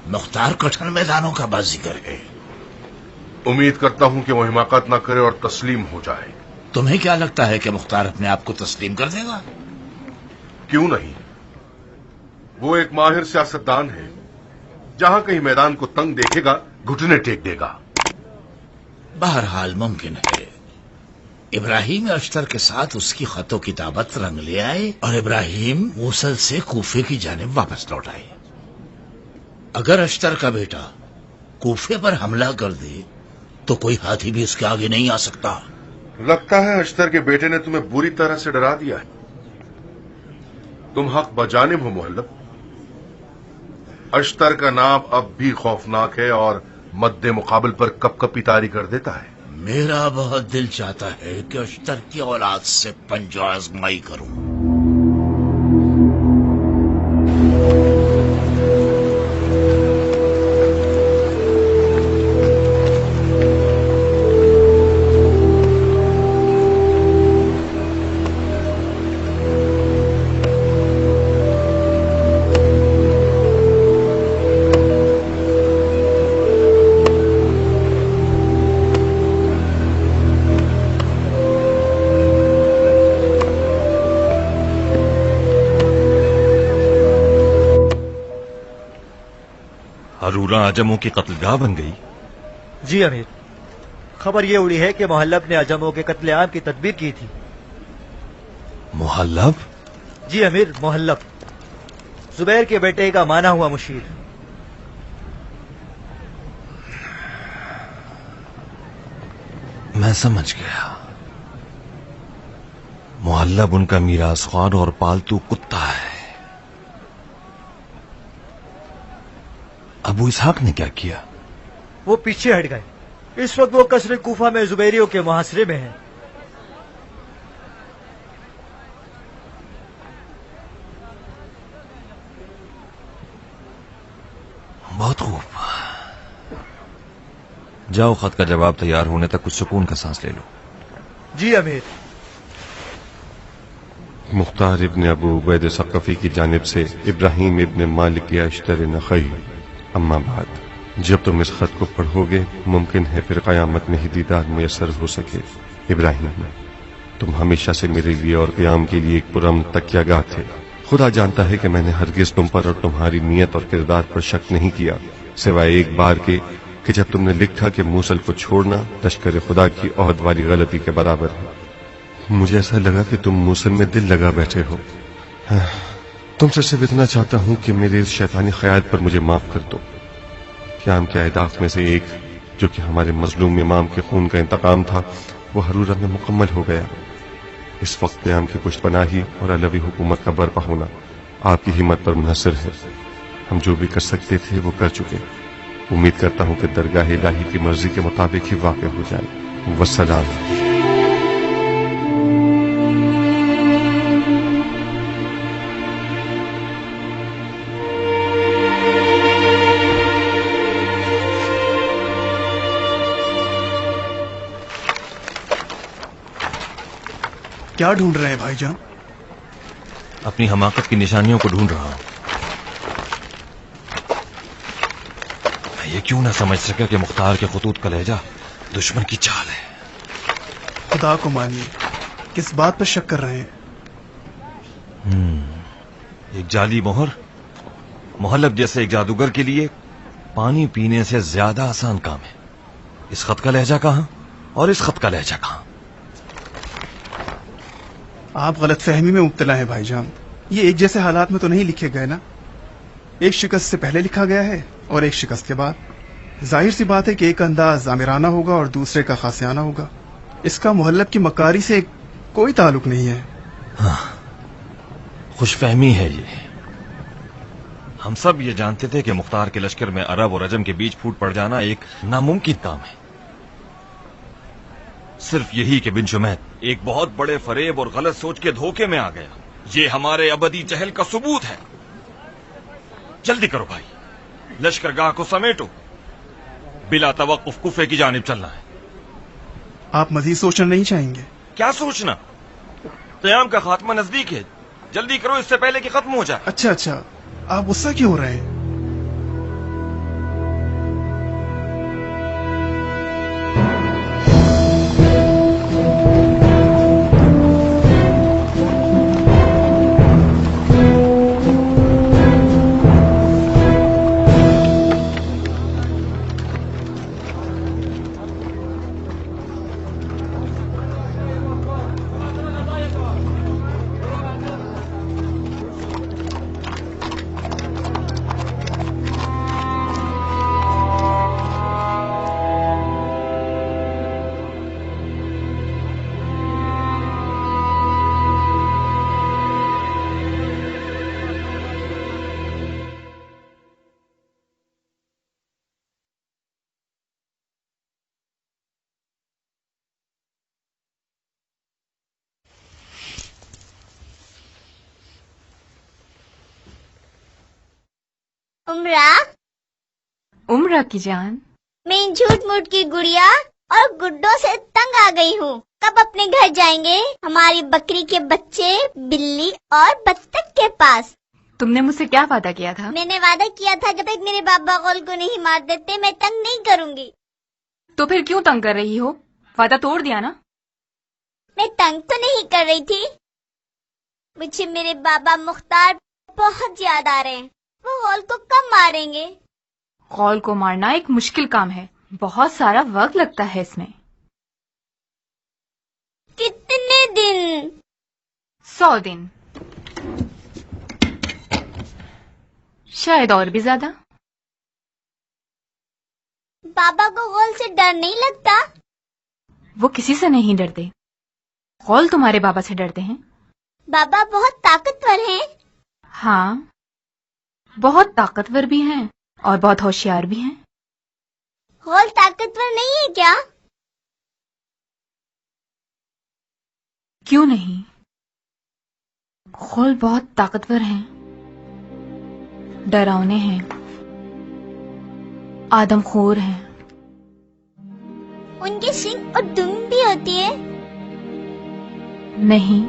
मुख्तार कठिन मैदानों का बाजीगर है। उम्मीद करता हूं कि वो हिमाकत न करे और तस्लीम हो जाए। तुम्हें क्या लगता है कि मुख्तार अपने आप को तस्लीम कर देगा? क्यों नहीं, वो एक माहिर सियासतदान है। जहां कहीं मैदान को तंग देखेगा घुटने टेक देगा। बहरहाल मुमकिन है इब्राहिम अश्तर के साथ उसकी खतो किताबत रंग ले आए और इब्राहिम मूसल से कूफे की जानिब वापस लौट आए। अगर अश्तर का बेटा कूफे पर हमला कर दे तो कोई हाथी भी इसके आगे नहीं आ सकता। लगता है अश्तर के बेटे ने तुम्हें बुरी तरह से डरा दिया है। तुम हक बजानिब हो मुहल्लब। अश्तर का नाम अब भी खौफनाक है और मद्दे मुकाबल पर कपकपी तारी कर देता है। मेरा बहुत दिल चाहता है कि अश्तर की औलाद से पंजो आजमाई करूं। हरूरा अजमों की कत्लगाह बन गई। जी अमीर, खबर ये उड़ी है कि मुहल्लब ने अजमों के कत्लेआम की तदबीर की थी। मुहल्लब? जी अमीर, मुहल्लब जुबैर के बेटे का माना हुआ मुशीर। मैं समझ गया। मुहल्लब उनका मीरास ख्वार और पालतू कुत्ता है। अबू इसहाक ने क्या किया? वो पीछे हट गए। इस वक्त वो कसर कूफा में जुबैरियों के मुहासरे में हैं। बहुत खूब। जाओ, खत का जवाब तैयार होने तक कुछ सुकून का सांस ले लो। जी अमीर। मुख्तार इब्न अबू उबैद सकफी की जानिब से इब्राहिम इब्न मालिक अश्तर नखई। अम्मा बाद, जब तुम इस खत को पढ़ोगे मुमकिन है फिर क़यामत में ही दीदार मुयस्सर हो सके। इब्राहिम, तुम हमेशा से मेरे लिए और क़याम के लिए एक पुरअमन तकियागाह थे। खुदा जानता है कि मैंने हरगिज तुम पर और तुम्हारी नीयत और किरदार पर शक नहीं किया, सिवाय एक बार के कि जब तुमने लिखा कि मूसल को छोड़ना लश्कर खुदा की ओहद वाली गलती के बराबर है। मुझे ऐसा लगा कि तुम मूसल में दिल लगा बैठे हो। तुमसे सिर्फ इतना चाहता हूं कि मेरे इस शैतानी ख्याल पर मुझे माफ कर दो। क़याम के अहदाफ में से एक, जो कि हमारे मजलूम इमाम के खून का इंतकाम था, वो हरूरा में मुकम्मल हो गया। इस वक्त क़याम की पुष्टपनाही और अलवी हुकूमत का बर्पा होना आपकी हिम्मत पर मुनहसर है। हम जो भी कर सकते थे वो कर चुके। उम्मीद करता हूं कि दरगाह इलाही की मर्जी के मुताबिक ही वाक़या हो जाए। वस्सलाम। क्या ढूंढ रहे हैं भाईजान? अपनी हमाकत की निशानियों को ढूंढ रहा हूं। मैं ये क्यों ना समझ सका कि मुख्तार के खतूत का लहजा दुश्मन की चाल है। खुदा को मानिए, किस बात पर शक कर रहे हैं? एक जाली मोहर मुहल्लब जैसे एक जादूगर के लिए पानी पीने से ज्यादा आसान काम है। इस खत का लहजा कहां और इस खत का लहजा कहां? आप गलत फहमी में मुब्तला हैं भाईजान। ये एक जैसे हालात में तो नहीं लिखे गए ना। एक शिकस्त से पहले लिखा गया है और एक शिकस्त के बाद। जाहिर सी बात है कि एक अंदाज आमिराना होगा और दूसरे का खासियाना होगा। इसका मुहल्लब की मकारी से कोई ताल्लुक नहीं है। हाँ, खुशफहमी है ये। हम सब ये जानते थे कि मुख्तार के लश्कर में अरब और अजम के बीच फूट पड़ जाना एक नामुमकिन काम है। सिर्फ यही कि बिन शुमैत एक बहुत बड़े फरेब और गलत सोच के धोखे में आ गया, ये हमारे अबदी जहल का सबूत है। जल्दी करो भाई, लश्करगाह को समेटो। बिला तवक्कुफ कुफे की जानिब चलना है। आप मजीद सोचना नहीं चाहेंगे? क्या सोचना? क़याम का खात्मा नजदीक है। जल्दी करो इससे पहले कि खत्म हो जाए। अच्छा, आप गुस्सा क्यों हो रहे हैं? उमरा, उम्र की जान। मैं इन झूठ मूठ की गुड़िया और गुड्डों से तंग आ गई हूँ। कब अपने घर जाएंगे? हमारी बकरी के बच्चे बिल्ली और बत्तख के पास। तुमने मुझसे क्या वादा किया था? मैंने वादा किया था जब तक मेरे बाबा कौल को नहीं मार देते मैं तंग नहीं करूँगी। तो फिर क्यों तंग कर रही हो? वादा तोड़ दिया ना। मैं तंग तो नहीं कर रही थी। मुझे मेरे बाबा मुख्तार बहुत याद आ रहे हैं। वो कौल को कब मारेंगे? कौल को मारना एक मुश्किल काम है, बहुत सारा वक्त लगता है इसमें। कितने दिन? 100 दिन, शायद और भी ज्यादा। बाबा को कौल से डर नहीं लगता? वो किसी से नहीं डरते। कौल तुम्हारे बाबा से डरते हैं। बाबा बहुत ताकतवर हैं। हाँ, बहुत ताकतवर भी हैं और बहुत होशियार भी हैं। कौल ताकतवर नहीं है क्या? क्यों नहीं? कौल बहुत ताकतवर हैं, डरावने हैं, आदमखोर हैं। उनके सींग और दुम भी होती है। नहीं,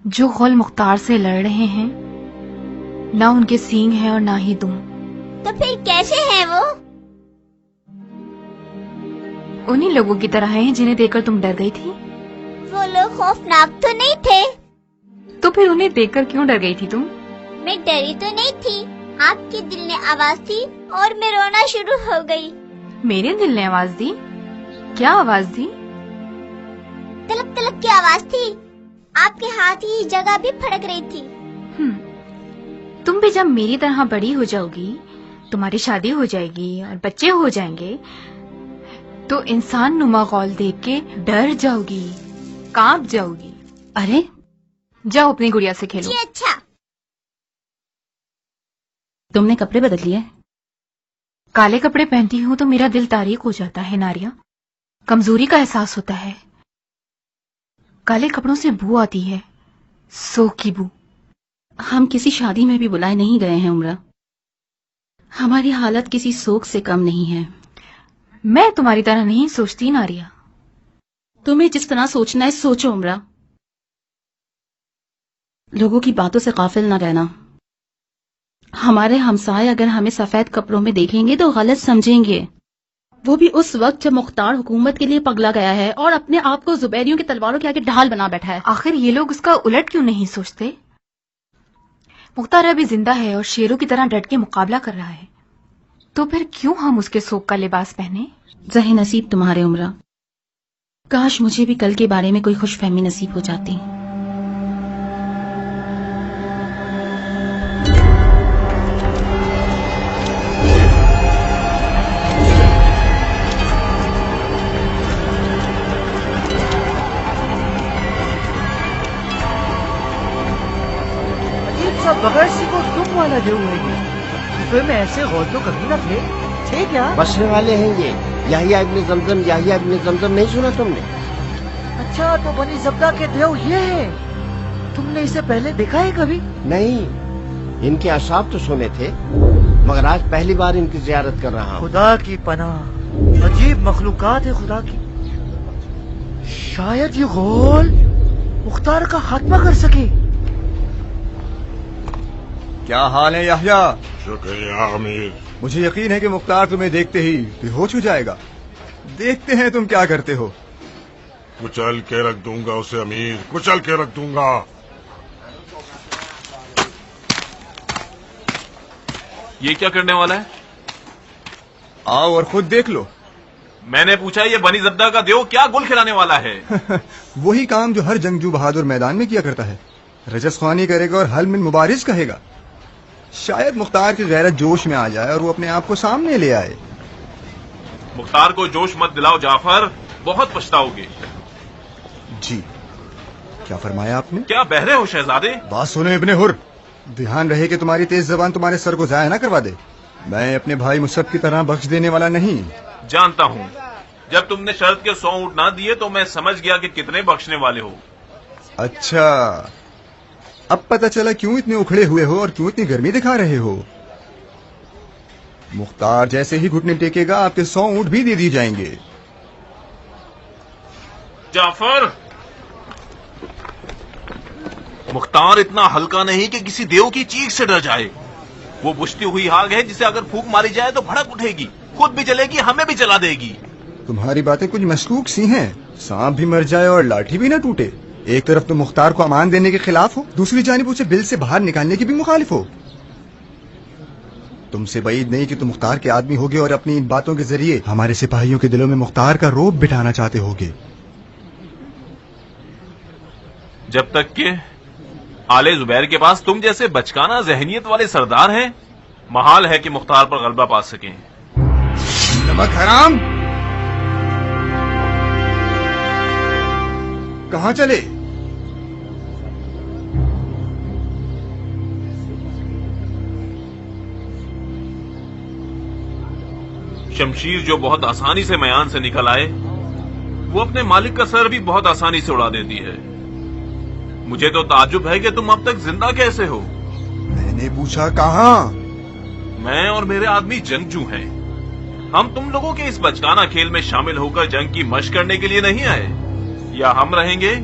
जो कौल मुख्तार से लड़ रहे हैं ना उनके सींग हैं और ना ही दुम। तो फिर कैसे हैं वो? उन्हीं लोगों की तरह हैं जिन्हें देखकर तुम डर गई थी। वो लोग खौफनाक तो नहीं थे। तो फिर उन्हें देखकर क्यों डर गई थी तुम? मैं डरी तो नहीं थी। आपके दिल ने आवाज दी और मैं रोना शुरू हो गई। मेरे दिल ने आवाज दी? क्या आवाज दी? तलक तलक की आवाज थी। आपके हाथ की जगह भी फड़क रही थी। तुम भी जब मेरी तरह बड़ी हो जाओगी, तुम्हारी शादी हो जाएगी और बच्चे हो जाएंगे, तो इंसान नुमा कौल देख के डर जाओगी, कांप जाओगी। अरे जाओ अपनी गुड़िया से खेलो। जी अच्छा। तुमने कपड़े बदल लिए? काले कपड़े पहनती हूँ तो मेरा दिल तारीक हो जाता है नारिया, कमजोरी का एहसास होता है। काले कपड़ों से बू आती है, सोख की बू। हम किसी शादी में भी बुलाए नहीं गए हैं उमरा। हमारी हालत किसी सोख से कम नहीं है। मैं तुम्हारी तरह नहीं सोचती नारिया। तुम्हें जिस तरह सोचना है सोचो उमरा। लोगों की बातों से गाफिल न रहना। हमारे हमसाए अगर हमें सफेद कपड़ों में देखेंगे तो गलत समझेंगे। वो भी उस वक्त जब मुख्तार हुकूमत के लिए पगला गया है और अपने आप को जुबैरियों की तलवारों के आगे ढाल बना बैठा है। आखिर ये लोग उसका उलट क्यों नहीं सोचते? मुख्तार अभी जिंदा है और शेरों की तरह डट के मुकाबला कर रहा है, तो फिर क्यों हम उसके सोख का लिबास पहने? ज़ही नसीब तुम्हारे उमरा। काश मुझे भी कल के बारे में कोई खुशफहमी नसीब हो जाती। बगैर सी को तुम वाला जो है ये में ऐसे गौर तो कभी न थे क्या? बसने वाले हैं ये। याहिया इब्न जमजम, याहिया इब्न जमजम नहीं सुना तुमने? अच्छा, तो बनी जब्दा के देव ये है। तुमने इसे पहले देखा है कभी? नहीं, इनके अशाब तो सुने थे, मगर आज पहली बार इनकी जियारत कर रहा हूँ। खुदा की पनाह, अजीब मखलूकात है खुदा की। शायद ये गौल मुख्तार का खात्मा कर सके। क्या हाल है याहिया? शुक्रिया अमीर। मुझे यकीन है कि मुख्तार तुम्हें देखते ही बेहोश हो जाएगा। देखते हैं तुम क्या करते हो। कुचल के रख दूंगा उसे अमीर, कुचल के रख दूंगा। ये क्या करने वाला है? आओ और खुद देख लो। मैंने पूछा ये बनी जब्दा का देव क्या गुल खिलाने वाला है? वही काम जो हर जंगजू बहादुर मैदान में किया करता है। रजस ख्वानी करेगा और हल मिन मुबारिज कहेगा। शायद मुख्तार की गैरत जोश में आ जाए और वो अपने आप को सामने ले आए। मुख्तार को जोश मत दिलाओ जाफर, बहुत पछताओगे। जी, क्या फरमाया आपने? क्या बहरे हो शहजादे? बात सुनो इब्ने हुर, ध्यान रहे कि तुम्हारी तेज जबान तुम्हारे सर को जाया ना करवा दे। मैं अपने भाई मुसब की तरह बख्श देने वाला नहीं। जानता हूँ, जब तुमने शर्त के 100 ऊंट ना दिए तो मैं समझ गया कि कितने बख्शने वाले हो। अच्छा, अब पता चला क्यों इतने उखड़े हुए हो और क्यों इतनी गर्मी दिखा रहे हो। मुख्तार जैसे ही घुटने टेकेगा आपके 100 ऊंट भी दे दिए जाएंगे। जाफर, मुख्तार इतना हल्का नहीं कि किसी देव की चीख से डर जाए। वो बुझती हुई आग है जिसे अगर फूंक मारी जाए तो भड़क उठेगी, खुद भी जलेगी, हमें भी जला देगी। तुम्हारी बातें कुछ मशकूक सी हैं। सांप भी मर जाए और लाठी भी न टूटे। एक तरफ तो मुख्तार को अमान देने के खिलाफ हो, दूसरी जानिब उसे बिल से बाहर निकालने की भी मुखालिफ हो। तुमसे बईद नहीं कि तुम मुख्तार के आदमी होगे और अपनी इन बातों के जरिए हमारे सिपाहियों के दिलों में मुख्तार का रोब बिठाना चाहते होगे। जब तक कि आले जुबैर के पास तुम जैसे बचकाना जहनियत वाले सरदार हैं, महाल है कि मुख्तार पर गलबा पा सकें। नमक हराम, कहां चले? शमशीर जो बहुत आसानी से मयान से निकल आए, वो अपने मालिक का सर भी बहुत आसानी से उड़ा देती है। मुझे तो ताज्जुब है कि तुम अब तक जिंदा कैसे हो। मैंने पूछा कहां? मैं और मेरे आदमी जंगजू हैं। हम तुम लोगों के इस बचकाना खेल में शामिल होकर जंग की मशक करने के लिए नहीं आए। या हम रहेंगे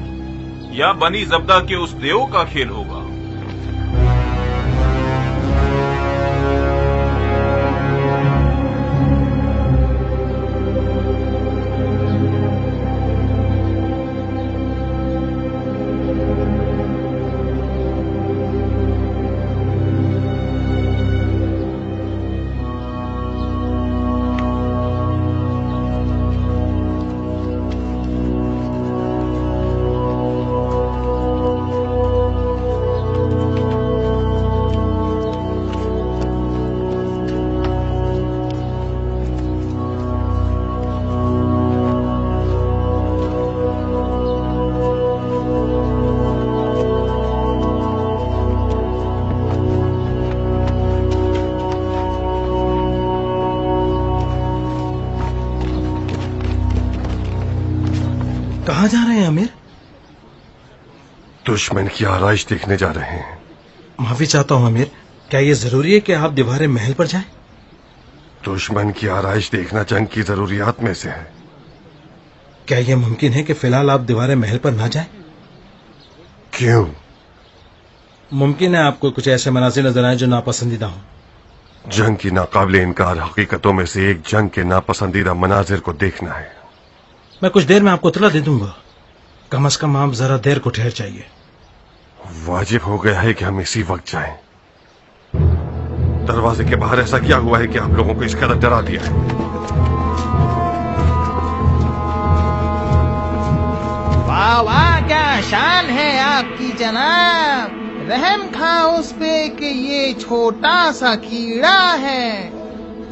या बनी जब्दा के उस देव का खेल होगा। कहाँ जा रहे हैं अमीर? दुश्मन की आरइश देखने जा रहे हैं। माफी चाहता हूँ अमीर, क्या ये जरूरी है कि आप दीवारे महल पर जाएं? दुश्मन की आरइश देखना जंग की जरूरियात में से है। क्या ये मुमकिन है कि फिलहाल आप दीवारे महल पर ना जाएं? क्यों? मुमकिन है आपको कुछ ऐसे मनाजिर नजर आए जो नापसंदीदा हों। जंग की नाकाबिले इनकार हकीकतों में से एक जंग के नापसंदीदा मनाजिर को देखना है। मैं कुछ देर में आपको इत्तला दे दूंगा। कम से कम आप जरा देर को ठहर जाइए। वाजिब हो गया है कि हम इसी वक्त जाएं। दरवाजे के बाहर ऐसा क्या हुआ है कि आप लोगों को इस कदर डरा दिया है? वाह वाह, क्या शान है आपकी जनाब। रहम खां उस पे कि ये छोटा सा कीड़ा है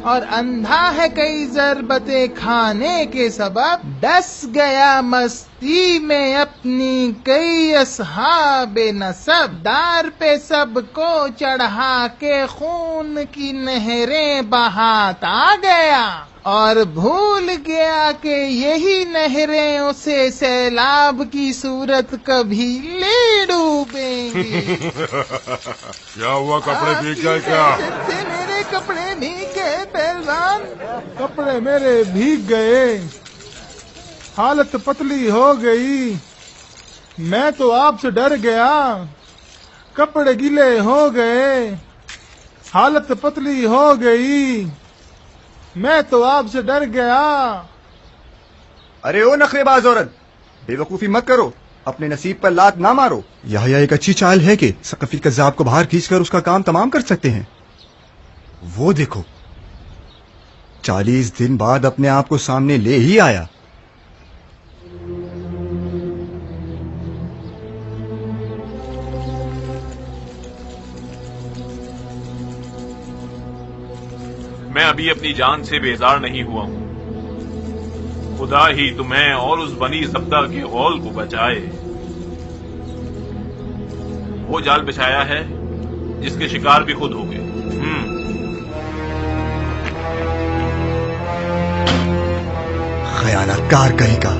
और अंधा है कई ज़रबते खाने के सबब। डस गया मस्ती में अपनी कई अस्हाबे नसब। दार पे सबको चढ़ा के खून की नहरें बहाता गया और भूल गया कि यही नहरें उसे सैलाब की सूरत कभी ले डूबेंगी। क्या हुआ, कपड़े भीग गए क्या? मेरे कपड़े भीग गए पहलवान, कपड़े मेरे भीग गए, हालत पतली हो गई। मैं तो आपसे डर गया, कपड़े गीले हो गए, हालत पतली हो गई। मैं तो आपसे डर गया। अरे ओ नखरेबाज औरत, बेवकूफी मत करो, अपने नसीब पर लात ना मारो। यह एक अच्छी चाल है कि सकफी कज़्ज़ाब को बाहर खींचकर उसका काम तमाम कर सकते हैं। वो देखो, 40 दिन बाद अपने आप को सामने ले ही आया। मैं अभी अपनी जान से बेजार नहीं हुआ हूं। खुदा ही तुम्हें और उस बनी ज़ब्दा के गौल को बचाए। वो जाल बिछाया है जिसके शिकार भी खुद हो गए। खयानतकार कहीं का।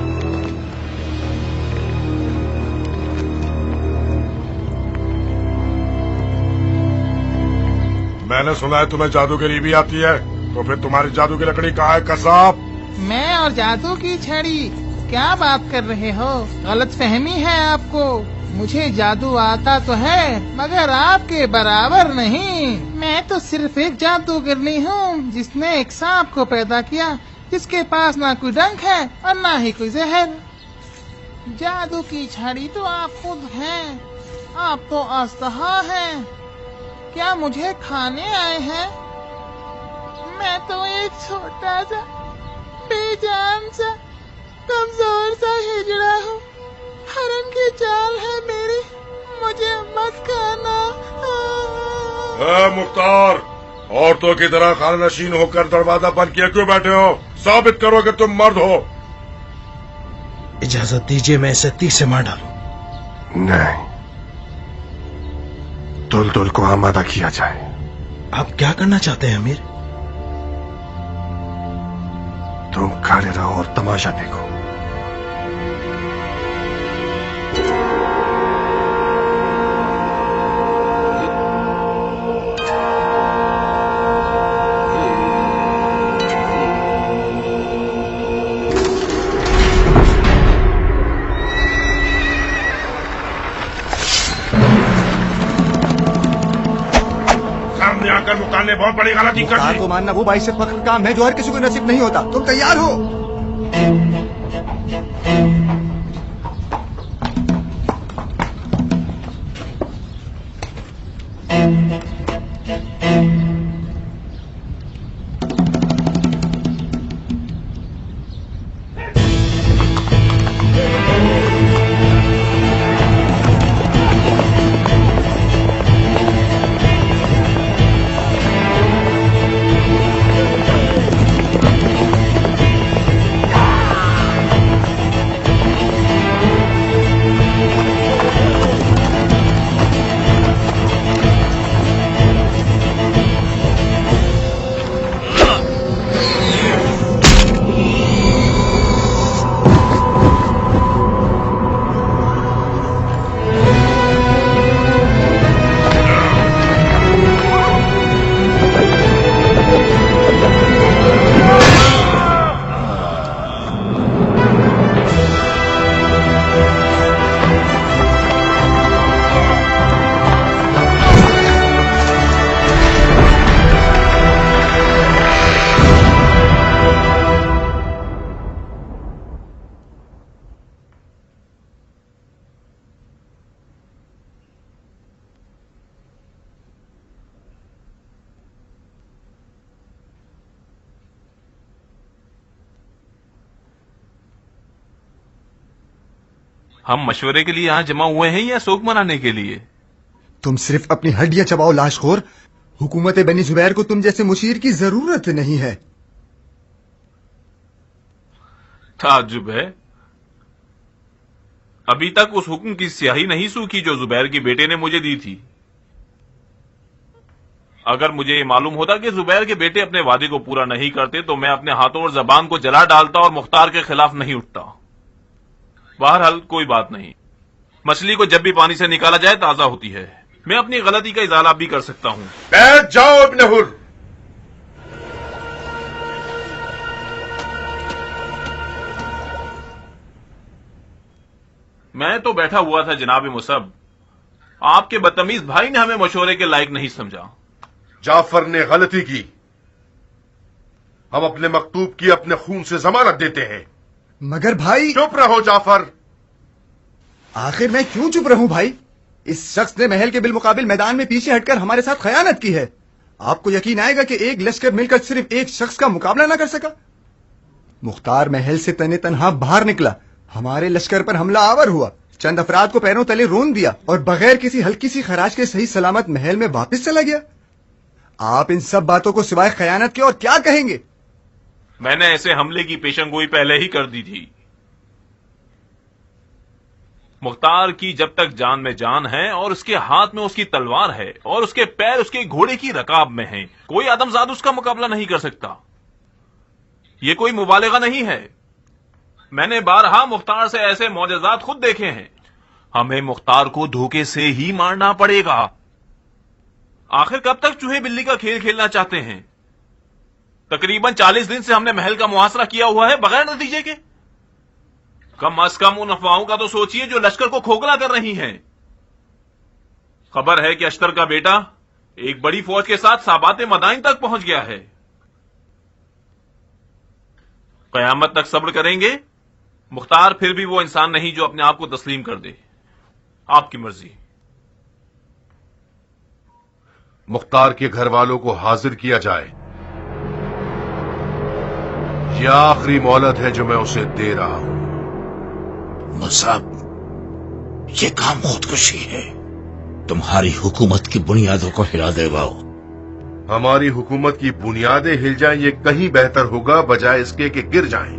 मैंने सुना है तुम्हें जादूगरी भी आती है, तो फिर तुम्हारी जादू की लकड़ी कहाँ है कसाब? मैं और जादू की छड़ी, क्या बात कर रहे हो? गलत फहमी है आपको। मुझे जादू आता तो है, मगर आपके बराबर नहीं। मैं तो सिर्फ एक जादूगरनी हूँ जिसने एक सांप को पैदा किया, जिसके पास ना कोई डंक है और ना ही कोई जहर। जादू की छड़ी तो आप खुद हैं। आप तो अस्तहा हैं। क्या मुझे खाने आए हैं? मैं तो एक छोटा सा, बेजान सा, कमजोर सा हिजड़ा हूँ। हरम की चाल है मेरी, मुझे मत खाना। मुख्तार, औरतों की तरह खाननशीन होकर दरवाजा बंद किए क्यों बैठे हो? साबित करो कि तुम मर्द हो। इजाजत दीजिए, मैं इसे तीर से मार डालूं। नहीं, दुलदुल को आमादा किया जाए। आप क्या करना चाहते हैं अमीर? तुम खड़े रहो और तमाशा देखो। आकर मुख्तार ने बहुत बड़ी गलती कर मुख्तार दी। को मानना वो बाइस से फख्र का काम है जो हर किसी को नसीब नहीं होता। तुम तैयार हो? हम मशवरे के लिए यहाँ जमा हुए हैं या शोक मनाने के लिए? तुम सिर्फ अपनी हड्डियां चबाओ लाशखोर। हुकूमत बनी जुबैर को तुम जैसे मुशीर की जरूरत नहीं है। ताज्जुब है, अभी तक उस हुक्म की स्याही नहीं सूखी जो जुबैर के बेटे ने मुझे दी थी। अगर मुझे ये मालूम होता कि जुबैर के बेटे अपने वादे को पूरा नहीं करते तो मैं अपने हाथों और जबान को जला डालता और मुख्तार के खिलाफ नहीं उठता। बहरहाल कोई बात नहीं, मछली को जब भी पानी से निकाला जाए ताजा होती है। मैं अपनी गलती का इजाला भी कर सकता हूं। बैठ जाओ इब्न हुर। मैं तो बैठा हुआ था जनाब मुसब। आपके बदतमीज भाई ने हमें मशवरे के लायक नहीं समझा। जाफर ने गलती की। हम अपने मकतूब की अपने खून से जमानत देते हैं। मगर भाई, चुप रहो जाफर। आखिर मैं क्यों चुप रहूं भाई? इस शख्स ने महल के बिलमुकाबिल मैदान में पीछे हटकर हमारे साथ खयानत की है। आपको यकीन आएगा कि एक लश्कर मिलकर सिर्फ एक शख्स का मुकाबला ना कर सका? मुख्तार महल से तने तनहा बाहर निकला, हमारे लश्कर पर हमला आवर हुआ, चंद अफराद को पैरों तले रोन दिया और बगैर किसी हल्की सी खराज के सही सलामत महल में वापस चला गया। आप इन सब बातों को सिवाय खयानत के और क्या कहेंगे? मैंने ऐसे हमले की पेशनगोई पहले ही कर दी थी। मुख्तार की जब तक जान में जान है और उसके हाथ में उसकी तलवार है और उसके पैर उसके घोड़े की रकाब में हैं, कोई आदमजाद उसका मुकाबला नहीं कर सकता। ये कोई मुबालिगा नहीं है। मैंने बारहा मुख्तार से ऐसे मौजज़ात खुद देखे हैं। हमें मुख्तार को धोखे से ही मारना पड़ेगा। आखिर कब तक चूहे बिल्ली का खेल खेलना चाहते हैं? तकरीबन 40 दिन से हमने महल का मुहासरा किया हुआ है बगैर नतीजे के। कम अज कम उन अफवाहों का तो सोचिए जो लश्कर को खोखला कर रही हैं। खबर है कि अश्तर का बेटा एक बड़ी फौज के साथ साबात मदाइन तक पहुंच गया है। कयामत तक सब्र करेंगे। मुख्तार फिर भी वो इंसान नहीं जो अपने आप को तस्लीम कर दे। आपकी मर्जी। मुख्तार के घर वालों को हाजिर किया जाए। यह आखिरी मोहलत है जो मैं उसे दे रहा हूं। मुसाब, ये काम खुदकुशी है। तुम्हारी हुकूमत की बुनियादों को हिला देवाओ। हमारी हुकूमत की बुनियादें हिल जाएं ये कहीं बेहतर होगा बजाय इसके कि गिर जाएं।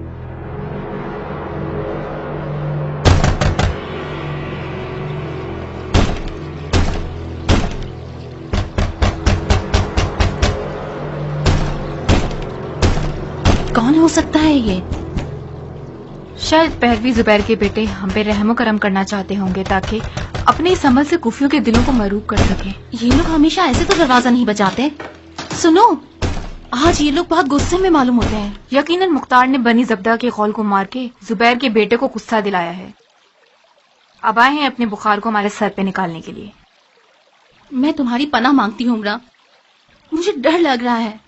कौन हो सकता है ये? शायद पहलवी जुबैर के बेटे हम पे रहमो करम करना चाहते होंगे ताकि अपने इस अमल से कुफियों के दिलों को मरूब कर सके। ये लोग हमेशा ऐसे तो दरवाजा नहीं बजाते। सुनो, आज ये लोग बहुत गुस्से में मालूम होते हैं। यकीनन मुख्तार ने बनी जब्दा के कौल को मार के जुबैर के बेटे को गुस्सा दिलाया है। अब आए हैं अपने बुखार को हमारे सर पे निकालने के लिए। मैं तुम्हारी पनाह मांगती हूँ उमरा, मुझे डर लग रहा है।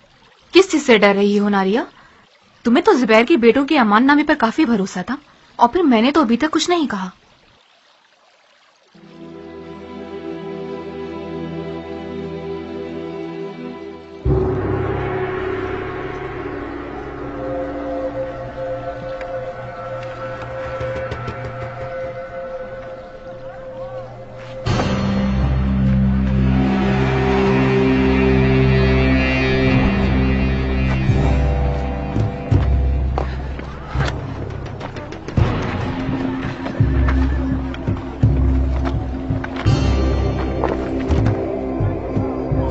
किस चीज से डर रही हो नारिया? तुम्हें तो जुबैर के बेटों के अमान नामे पर काफी भरोसा था और फिर मैंने तो अभी तक कुछ नहीं कहा।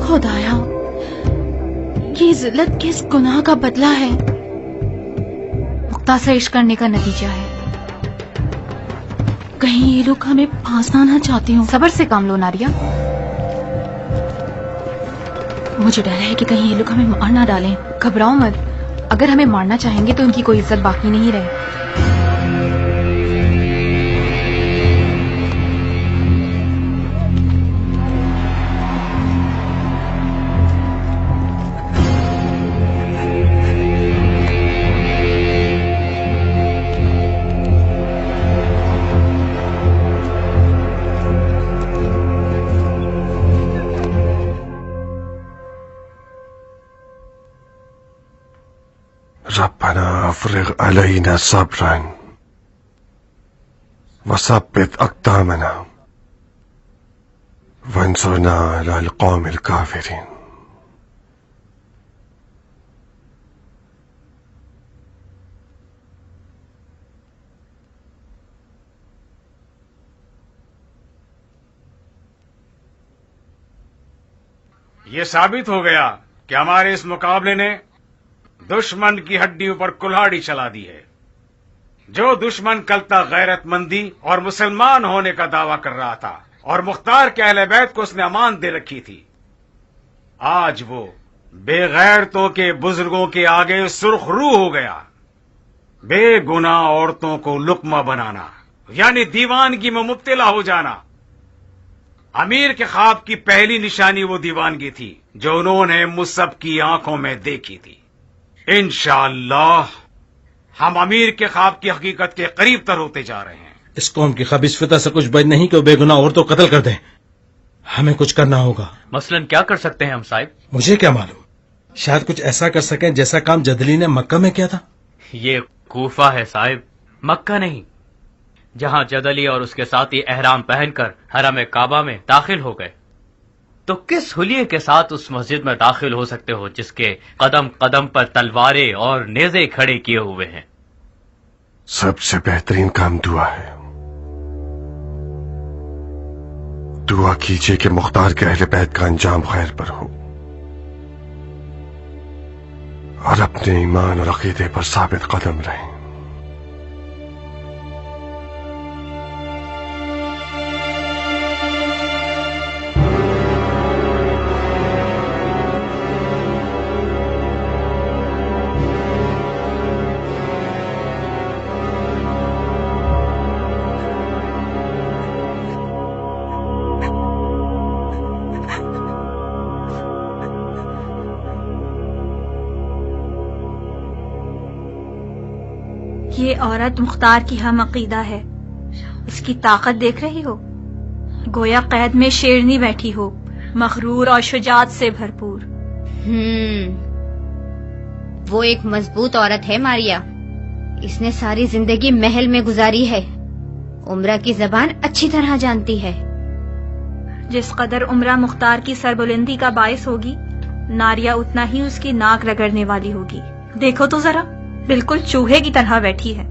खुदाया, ये जिल्लत किस गुनाह का बदला है? मुख्तार से इश्क करने का नतीजा है। कहीं ये लोग हमें फांसना ना चाहते हो। सब्र से काम लो नारिया। मुझे डर है कि कहीं ये लोग हमें मार ना डालें। घबराओ मत, अगर हमें मारना चाहेंगे तो उनकी कोई इज्जत बाकी नहीं रहे। रब्बना अफ्रिग अलैना सब्रन वसब्बित अक़दामना वंसुरना अलल क़ौमिल काफ़िरीन। ये साबित हो गया कि हमारे इस मुकाबले ने दुश्मन की हड्डियों पर कुल्हाड़ी चला दी है। जो दुश्मन कल तक गैरतमंदी और मुसलमान होने का दावा कर रहा था और मुख्तार के अहले बैत को उसने अमान दे रखी थी, आज वो बेगैरतों के बुजुर्गों के आगे सुर्खरू हो गया। बेगुनाह औरतों को लुकमा बनाना यानी दीवानगी में मुब्तला हो जाना। अमीर के ख्वाब की पहली निशानी वो दीवानगी थी जो उन्होंने मुसब की आंखों में देखी थी। इंशाअल्लाह हम अमीर के ख्वाब की हकीकत के करीब तर होते जा रहे हैं। इस कौम की खबीस फितरत से कुछ बच नहीं कि वो बेगुनाह औरतों को कत्ल कर दें। हमें कुछ करना होगा। मसलन क्या कर सकते हैं हम साहिब? मुझे क्या मालूम, शायद कुछ ऐसा कर सकें जैसा काम जदली ने मक्का में किया था। ये कूफा है साहिब, मक्का नहीं, जहां जदली और उसके साथी एहराम पहनकर हरम काबा में दाखिल हो गए। तो किस हुलिये के साथ उस मस्जिद में दाखिल हो सकते हो जिसके कदम कदम पर तलवारें और नेज़े खड़े किए हुए हैं? सबसे बेहतरीन काम दुआ है। दुआ कीजिए कि मुख्तार के अहले बैत का अंजाम खैर पर हो और अपने ईमान और अकीदे पर साबित कदम रहें। یہ عورت مختار کی ہم عقیدہ ہے. اس کی طاقت دیکھ رہی ہو؟ گویا قید میں شیرنی بیٹھی ہو، مغرور اور شجاعت سے بھرپور. وہ ایک مضبوط عورت ہے ماریا. اس نے ساری زندگی محل میں گزاری ہے. عمرہ کی زبان اچھی طرح جانتی ہے. جس قدر عمرہ مختار کی سربلندی کا باعث ہوگی، ناریہ اتنا ہی اس کی ناک رگڑنے والی ہوگی. دیکھو تو ذرا، بالکل چوہے کی طرح بیٹھی ہے.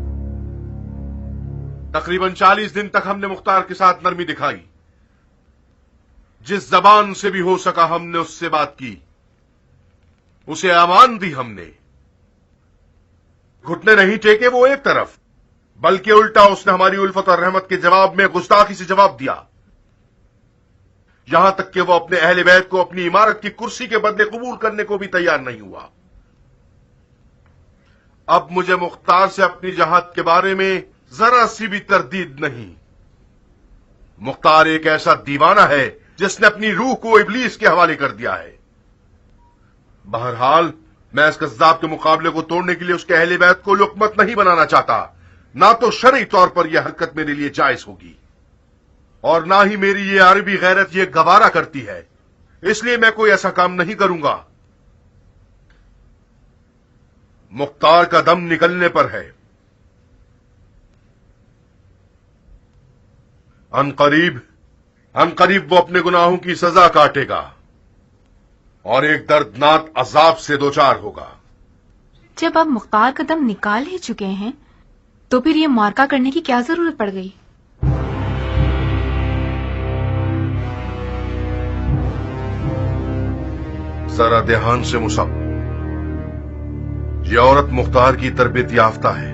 تقریباً 40 دن تک ہم نے مختار کے ساتھ نرمی دکھائی. جس زبان سے بھی ہو سکا ہم نے اس سے بات کی، اسے امان دی. ہم نے گھٹنے نہیں ٹیکے وہ ایک طرف، بلکہ الٹا اس نے ہماری الفت اور رحمت کے جواب میں گستاخی سے جواب دیا. یہاں تک کہ وہ اپنے اہل بیت کو اپنی عمارت کی کرسی کے بدلے قبول کرنے کو بھی تیار نہیں ہوا. اب مجھے مختار سے اپنی جہاد کے بارے میں ذرا سی بھی تردید نہیں. مختار ایک ایسا دیوانہ ہے جس نے اپنی روح کو ابلیس کے حوالے کر دیا ہے. بہرحال میں اس کذاب کے مقابلے کو توڑنے کے لیے اس کے اہل بیت کو لقمت نہیں بنانا چاہتا. نہ تو شرعی طور پر یہ حرکت میرے لیے جائز ہوگی، اور نہ ہی میری یہ عربی غیرت یہ گوارا کرتی ہے. اس لیے میں کوئی ایسا کام نہیں کروں گا. مختار کا دم نکلنے پر ہے. ان قریب وہ اپنے گناہوں کی سزا کاٹے گا اور ایک دردناک عذاب سے دوچار ہوگا. جب آپ مختار کا دم نکال ہی چکے ہیں تو پھر یہ مارکا کرنے کی کیا ضرورت پڑ گئی؟ ذرا دھیان سے مصعب، یہ عورت مختار کی تربیت یافتہ ہے.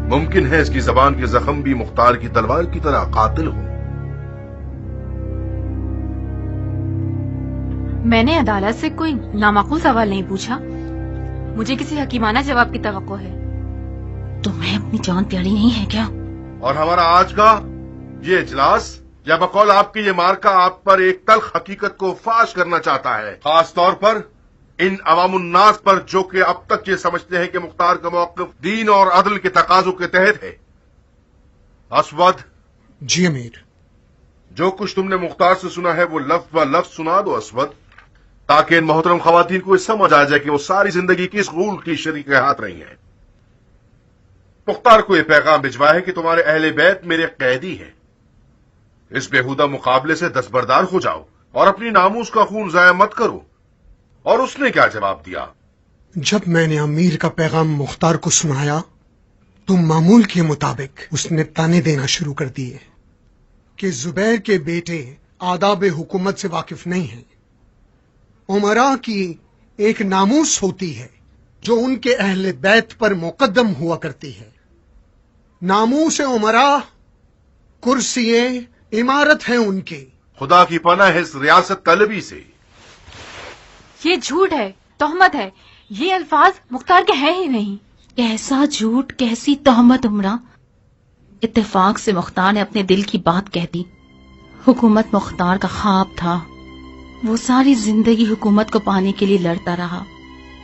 ممکن ہے اس کی زبان کے زخم بھی مختار کی تلوار کی طرح قاتل ہوں. میں نے عدالت سے کوئی نامعقول سوال نہیں پوچھا. مجھے کسی حکیمانہ جواب کی توقع ہے. تمہیں اپنی جان پیاری نہیں ہے کیا؟ اور ہمارا آج کا یہ اجلاس یا بقول آپ کی یہ مارکا آپ پر ایک تلخ حقیقت کو فاش کرنا چاہتا ہے، خاص طور پر ان عوام الناس پر جو کہ اب تک یہ سمجھتے ہیں کہ مختار کا موقف دین اور عدل کے تقاضوں کے تحت ہے. اسود. جی امیر. جو کچھ تم نے مختار سے سنا ہے وہ لفظ ب لفظ سنا دو اسود، تاکہ ان محترم خواتین کو یہ سمجھ آ جائے کہ وہ ساری زندگی کس غول کی شریک ہاتھ رہی ہیں. مختار کو یہ پیغام بھجوا ہے کہ تمہارے اہل بیت میرے قیدی ہیں. اس بےہودہ مقابلے سے دستبردار ہو جاؤ اور اپنی ناموس کا خون ضائع مت کرو. اور اس نے کیا جواب دیا؟ جب میں نے امیر کا پیغام مختار کو سنایا تو معمول کے مطابق اس نے تانے دینا شروع کر دیے کہ زبیر کے بیٹے آداب حکومت سے واقف نہیں ہیں. عمرا کی ایک ناموس ہوتی ہے جو ان کے اہل بیت پر مقدم ہوا کرتی ہے. ناموس عمرا کرسی عمارت ہیں ان کے. خدا کی پناہ ہے اس ریاست طلبی سے. یہ جھوٹ ہے، تہمت ہے. یہ الفاظ مختار کے ہیں ہی نہیں. کیسا جھوٹ، کیسی تہمت عمرہ. اتفاق سے مختار نے اپنے دل کی بات کہہ دی. حکومت مختار کا خواب تھا. وہ ساری زندگی حکومت کو پانے کے لیے لڑتا رہا.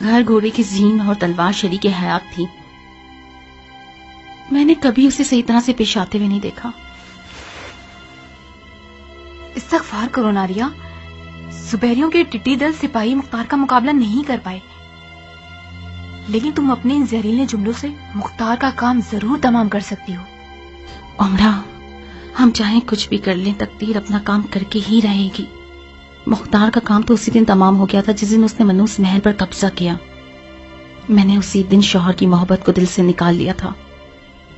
گھر گھوڑے کی زین اور تلوار شریک حیات تھی. میں نے کبھی اسے صحیح طرح سے پیش آتے ہوئے نہیں دیکھا. استغفار کرو ناریہ. زبیریوں کے ٹٹی دل سپاہی مختار کا مقابلہ نہیں کر پائے، لیکن تم اپنے ان زہریلے جملوں سے مختار کا کام ضرور تمام کر سکتی ہو. عمرہ، ہم چاہیں کچھ بھی کر لیں، تقدیر اپنا کام کر کے ہی رہے گی. مختار کا کام تو اسی دن تمام ہو گیا تھا جس دن اس نے منوس محل پر قبضہ کیا. میں نے اسی دن شوہر کی محبت کو دل سے نکال لیا تھا.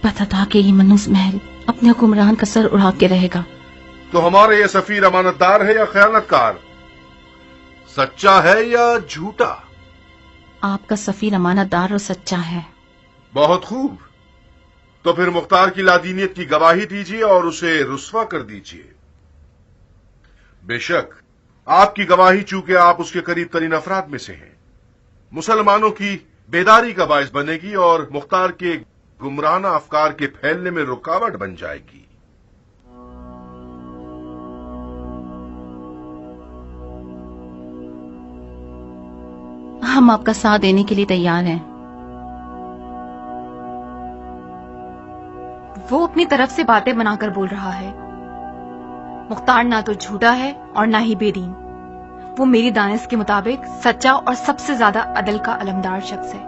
پتا تھا کہ یہ منوس محل اپنے حکمران کا سر اڑا کے رہے گا. تو ہمارے یہ سفیر امانت دار ہے یا خیانت کار؟ سچا ہے یا جھوٹا؟ آپ کا سفیر امانت دار اور سچا ہے. بہت خوب. تو پھر مختار کی لادینیت کی گواہی دیجیے اور اسے رسوا کر دیجیے. بے شک آپ کی گواہی چونکہ آپ اس کے قریب ترین افراد میں سے ہیں، مسلمانوں کی بیداری کا باعث بنے گی اور مختار کے گمراہانہ افکار کے پھیلنے میں رکاوٹ بن جائے گی. ہم آپ کا ساتھ دینے کے لیے تیار ہیں. अपनी तरफ से बातें बनाकर बोल रहा है। मुख्तार ना तो झूठा है और ना ही बेदीन। वो मेरी दानिश के मुताबिक सच्चा और सबसे ज्यादा अदल का अलमदार शख्स है।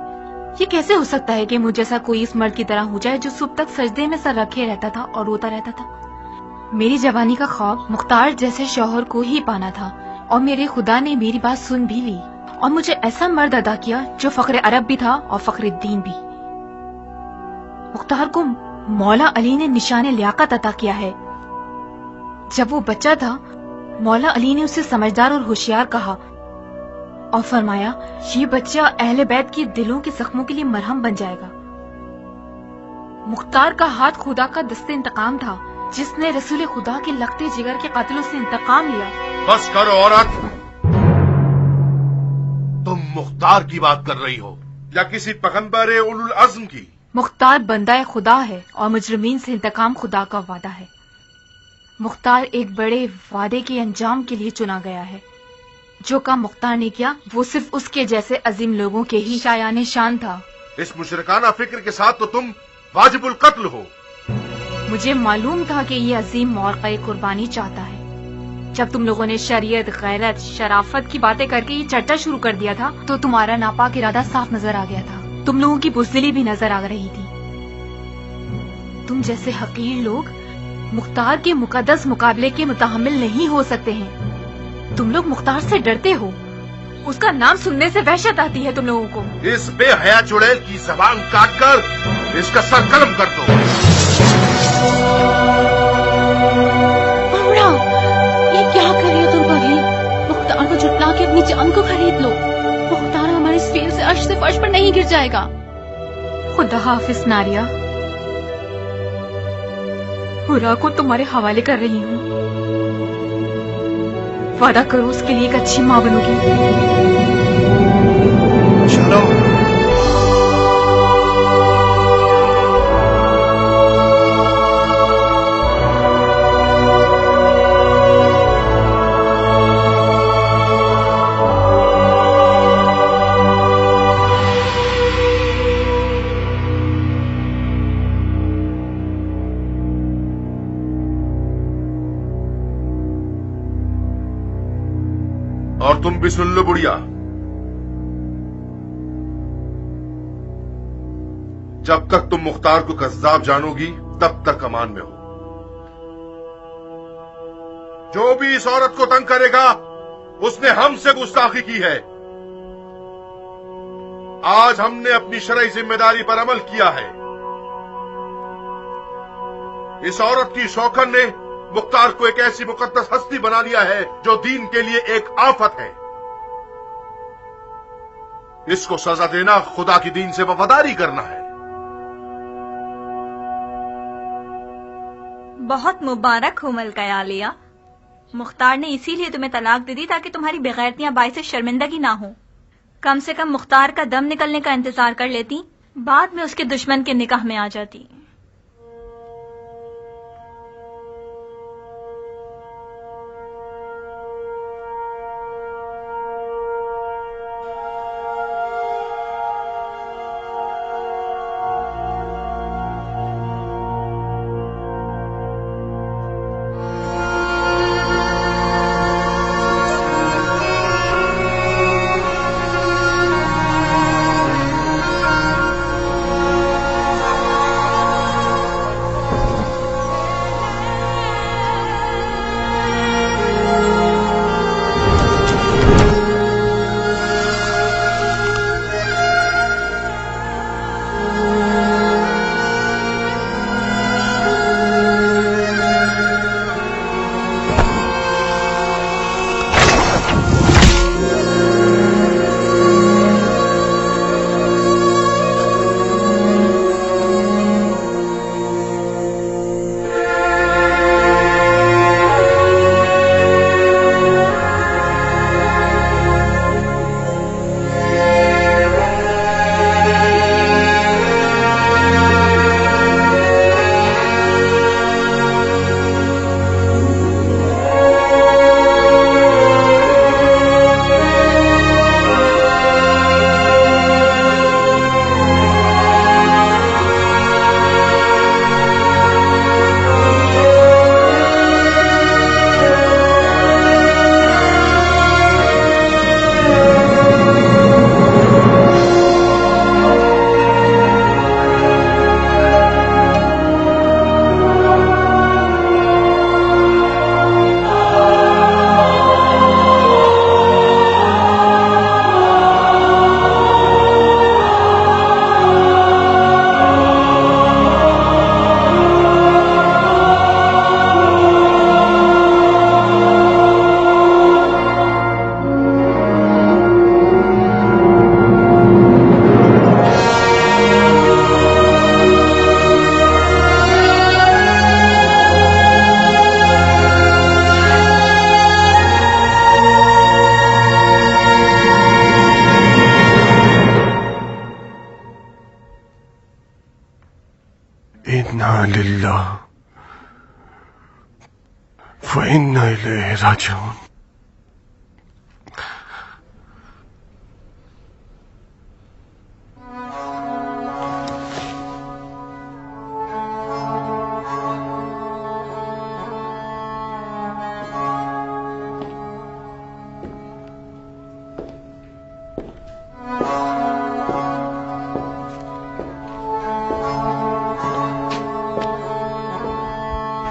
ये कैसे हो सकता है कि मुझ जैसा कोई इस मर्द की तरह हो जाए जो सुबह तक सजदे में सर रखे रहता था और रोता रहता था। मेरी जवानी का ख्वाब मुख्तार जैसे शौहर को ही पाना था और मेरे खुदा ने मेरी बात सुन भी ली और मुझे ऐसा मर्द अदा किया जो फख्र अरब भी था और फख्र दीन भी। मुख्तार को मौला अली ने निशाने लियाकत अता किया है। जब वो बच्चा था मौला अली ने उसे समझदार और होशियार कहा और फरमाया ये बच्चा अहले बैत के दिलों के जख्मों के लिए मरहम बन जाएगा। मुख्तार का हाथ खुदा का दस्ते इंतकाम था जिसने रसूल खुदा के लखते जिगर के कातिलों से इंतकाम लिया। बस करो औरत, तुम मुख्तार की बात कर रही हो या किसी पैगंबर उलुल अज़्म की? मुख्तार बंदा खुदा है और मुजरिमीन से इंतकाम खुदा का वादा है। मुख्तार एक बड़े वादे के अंजाम के लिए चुना गया है। जो काम मुख्तार ने किया वो सिर्फ उसके जैसे अजीम लोगों के ही शायाने शान था। इस मुशरिकाना फिक्र के साथ तो तुम वाजिबुल कत्ल हो। मुझे मालूम था कि ये अजीम मौक़े कुर्बानी चाहता है। जब तुम लोगों ने शरीयत, गैरत, शराफत की बातें करके ये चर्चा शुरू कर दिया था तो तुम्हारा नापाक इरादा साफ नजर आ गया था। तुम लोगों की बुज़दिली भी नजर आ रही थी। तुम जैसे हकीर लोग मुख्तार के मुकद्दस मुकाबले के मुतहम्मिल नहीं हो सकते हैं। तुम लोग मुख्तार से डरते हो। उसका नाम सुनने से वहशत आती है तुम लोगों को। इस बेहया चुड़ैल की जबान काटकर इसका सर कलम कर दो। उमरा, ये क्या कर रही हो तुम पगली? मुख्तार को झुटला के अपनी जान को खरीद लो। मुख्तार हमारे स्फीर से अर्श से फर्श पर नहीं गिर जाएगा। खुदा हाफिज नारिया, हुरा को तुम्हारे हवाले कर रही हूँ। वादा करो उसके लिए एक अच्छी माँ बनोगी। चलो। और तुम भी सुन लो बुढ़िया, जब तक तुम मुख्तार को कज़्ज़ाब जानोगी तब तक अमान में हो। जो भी इस औरत को तंग करेगा उसने हमसे गुस्ताखी की है। आज हमने अपनी शरई जिम्मेदारी पर अमल किया है। इस औरत की शौकन ने मुख्तार को एक ऐसी मुकद्दस हस्ती बना लिया है जो दीन के लिए एक आफत है। इसको सजा देना खुदा की दीन से वफादारी करना है। बहुत मुबारक हो मलका आलिया। मुख्तार ने इसीलिए तुम्हें तलाक दे दी ताकि तुम्हारी बेगैरतियां बाइस शर्मिंदगी ना हो। कम से कम मुख्तार का दम निकलने का इंतजार कर लेती, बाद में उसके दुश्मन के निकाह में आ जाती। للہ وإنا إليه راجعون.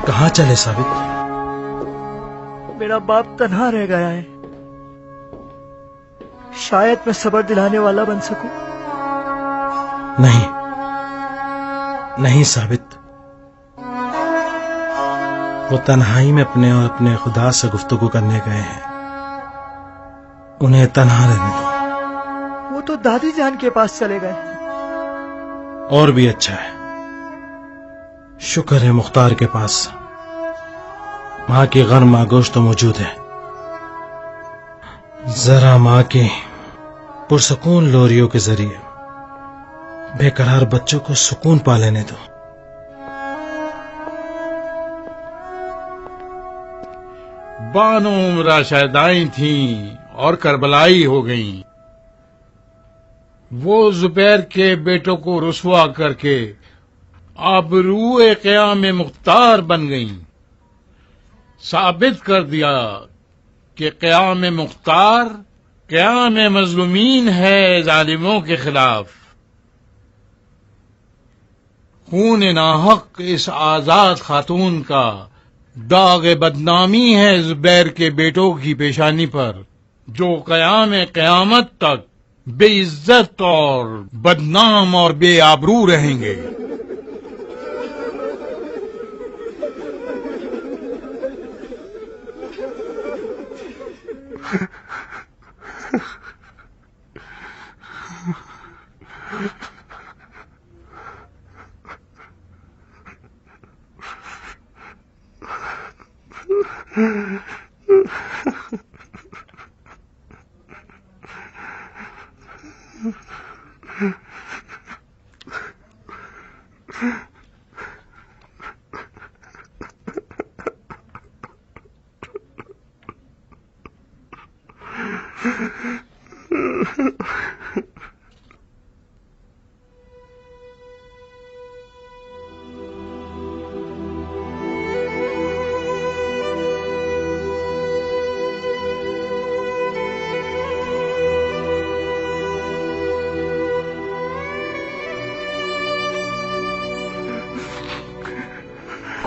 کہاں چلے ثابت؟ میرا باپ تنہا رہ گیا ہے، شاید میں صبر دلانے والا بن سکوں. نہیں نہیں ثابت، وہ تنہائی میں اپنے اور اپنے خدا سے گفتگو کرنے گئے ہیں، انہیں تنہا رہنے دو. وہ تو دادی جان کے پاس چلے گئے. اور بھی اچھا ہے، شکر ہے مختار کے پاس ماں کی غرم آگوش تو موجود ہے. ذرا ماں کی پرسکون لوریوں کے ذریعے بے قرار بچوں کو سکون پا لینے دو. بانو عمرہ شہدائیں تھیں اور کربلائی ہو گئیں. وہ زبیر کے بیٹوں کو رسوا کر کے آبرو قیام مختار بن گئیں. ثابت کر دیا کہ قیام مختار قیام مظلومین ہے ظالموں کے خلاف. خون ناحق اس آزاد خاتون کا داغ بدنامی ہے زبیر کے بیٹوں کی پیشانی پر، جو قیام قیامت تک بے عزت اور بدنام اور بے آبرو رہیں گے.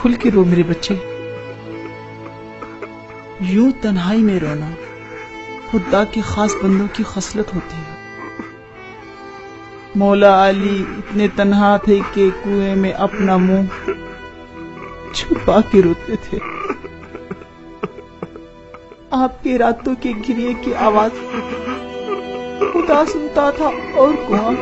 کھل کے رو میرے بچے. یوں تنہائی میں رونا خدا کے خاص بندوں کی خصلت ہوتی ہے. مولا علی اتنے تنہا تھے کہ کنویں میں اپنا منہ چھپا کے روتے تھے. آپ کے راتوں کے گریے کی آواز خدا سنتا تھا اور کون.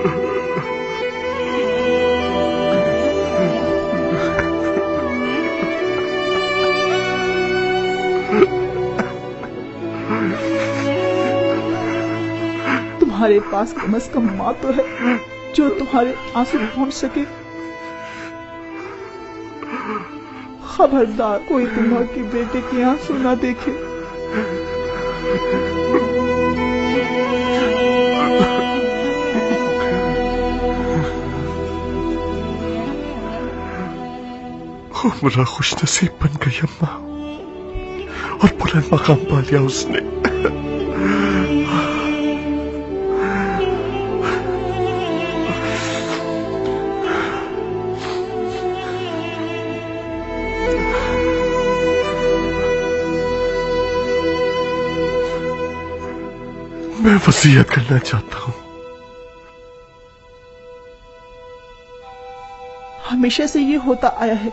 تمہارے پاس کم از کم ماں تو ہے جو تمہارے آنسو پہنچ سکے. خبردار کوئی تمہاں کے بیٹے کے آنسو نہ دیکھے. عمرہ خوش نصیب بن گئی اماں، اور بلند مقام پا لیا اس نے. میں وصیت کرنا چاہتا ہوں. ہمیشہ سے یہ ہوتا آیا ہے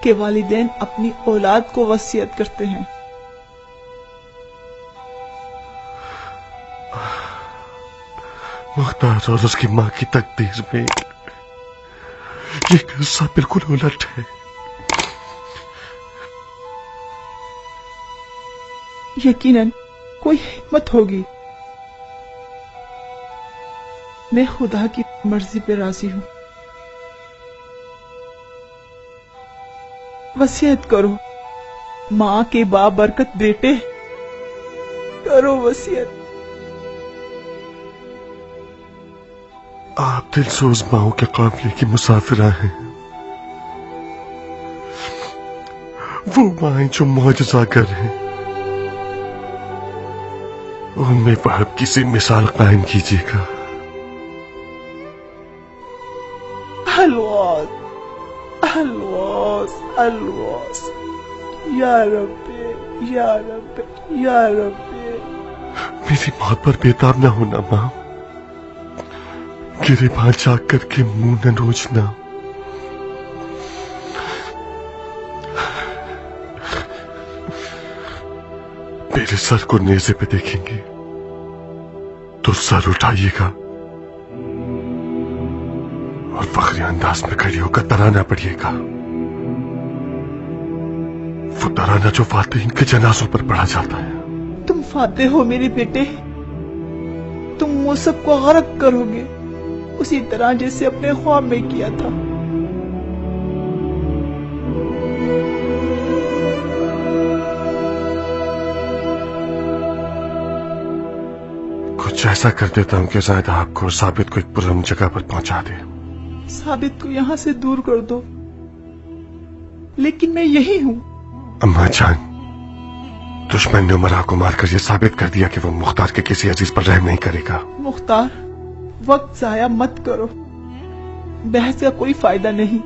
کہ والدین اپنی اولاد کو وصیت کرتے ہیں. مختار اور اس کی ماں کی تقدیر میں یہ قصہ بالکل الٹ ہے. یقیناً کوئی حکمت ہوگی. میں خدا کی مرضی پہ راضی ہوں. वसीयत करो। माँ के बाबरकत बेटे, करो वसीयत। आप दिलसोज माओ के काफिले की मुसाफिरा हैं। वो माएं जो मौजज़ा गर हैं, उनमें वहाब की सी मिसाल कायम कीजिएगा। अलवास, अलवास, अलवास, या रब्बे, या रब्बे, या रब्बे। मेरी मौत पर बेताब न होना माँ, गिरेबान जाग करके मुंह न नोचना। मेरे सर को नेज़े पे देखेंगे तो सर उठाइएगा और फखरी अंदाज में खड़ी होकर तराना पड़िएगा। वो तराना जो फातिहीन के जनाजों पर पढ़ा जाता है। तुम फाते हो मेरे बेटे, तुम वो सबको गरक करोगे उसी तरह जैसे अपने ख्वाब में किया था। कुछ ऐसा कर देता हूं कि ज़ायदा आपको और साबित को एक पुरअमन जगह पर पहुंचा दे। साबित को यहाँ से दूर कर दो, लेकिन मैं यही हूँ। अम्मा जान, दुश्मन ने उमरा को मारकर यह साबित कर दिया कि वो मुख्तार के किसी अजीज पर रहम नहीं करेगा। मुख्तार, वक्त जाया मत करो, बहस का कोई फायदा नहीं।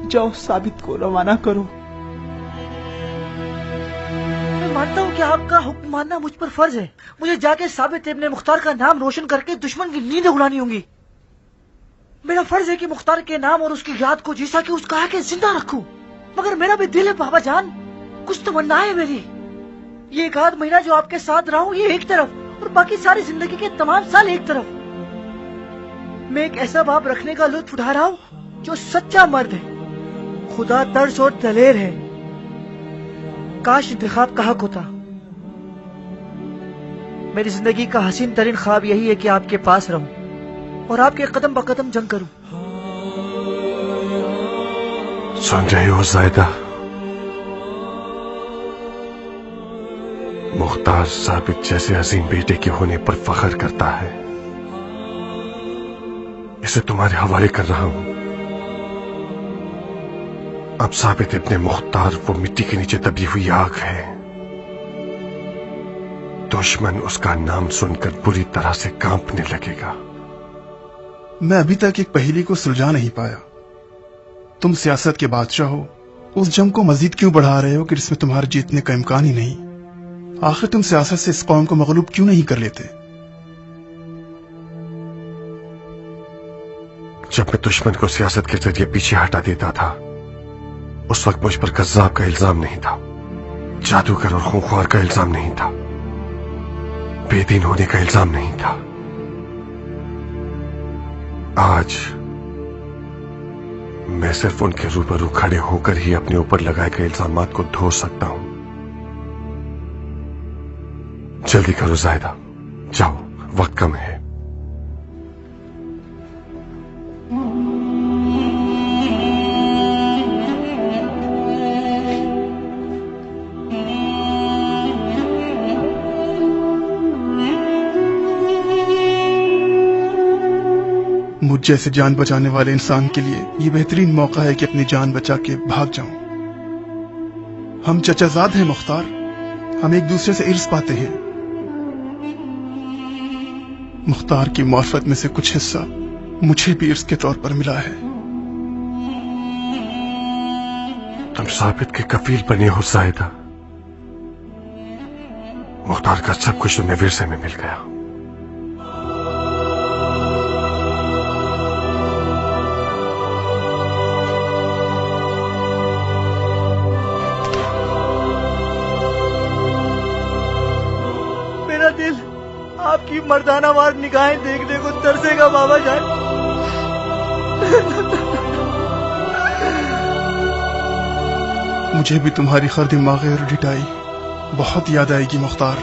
जाओ साबित को रवाना करो। मैं मानता हूँ कि आपका हुक्म मानना मुझ पर फर्ज है। मुझे जाके साबित इब्ने मुख्तार का नाम रोशन करके दुश्मन की नींदें उड़ानी होंगी। मेरा फर्ज है कि मुख्तार के नाम और उसकी याद को जिसा कि उसका है कि जिंदा रखूं। मगर मेरा भी दिल है बाबा जान, कुछ तमन्ना है मेरी। ये एक आध महीना जो आपके साथ रहा हूँ ये एक तरफ, और बाकी सारी जिंदगी के तमाम साल एक तरफ। मैं एक ऐसा बाप रखने का लुत्फ उठा रहा हूँ जो सच्चा मर्द है, खुदा तर्स और दलेर है। काश इंतखाब का हक होता। मेरी जिंदगी का हसीन तरीन ख्वाब यही है कि आपके पास रहूं और आपके कदम ब कदम जंग करूं। सुन रहे हो ज़ायदा? मुख्तार साबित जैसे अजीम बेटे के होने पर फख्र करता है। इसे तुम्हारे हवाले कर रहा हूं। अब साबित इब्ने मुख्तार वो मिट्टी के नीचे दबी हुई आग है। दुश्मन उसका नाम सुनकर बुरी तरह से कांपने लगेगा। मैं अभी तक एक पहेली को सुलझा नहीं पाया। तुम सियासत के बादशाह हो, उस जंग को मजीद क्यों बढ़ा रहे हो कि जिसमें तुम्हारे जीतने का इम्कान ही नहीं। आखिर तुम सियासत से इस कौम को मगलूब क्यों नहीं कर लेते? जब मैं दुश्मन को सियासत के जरिए पीछे हटा देता था, उस वक्त मुझ पर कज़्ज़ाब का इल्जाम नहीं था, जादूगर और खूंखार का इल्जाम नहीं था, बेदीन होने का इल्जाम नहीं था। आज मैं सिर्फ उनके रूबरू खड़े होकर ही अपने ऊपर लगाए गए इल्जामात को धो सकता हूं। जल्दी करो ज़ायदा, जाओ, वक्त कम है। मुझ जैसे जान बचाने वाले इंसान के लिए ये बेहतरीन मौका है कि अपनी जान बचा के भाग जाऊं। हम चचाजाद हैं मुख्तार, हम एक दूसरे से इर्स पाते हैं। मुख्तार की मार्फत में से कुछ हिस्सा मुझे भी इर्स के तौर पर मिला है। तुम साबित के कफील बने हो ज़ायदा। मुख्तार का सब कुछ तुम्हें विरसे में मिल गया। दिल आपकी मर्दानावार निगाहें देखने को तरसेगा बाबा जान। मुझे भी तुम्हारी खर्द मागे और डिटाई बहुत याद आएगी मुख्तार।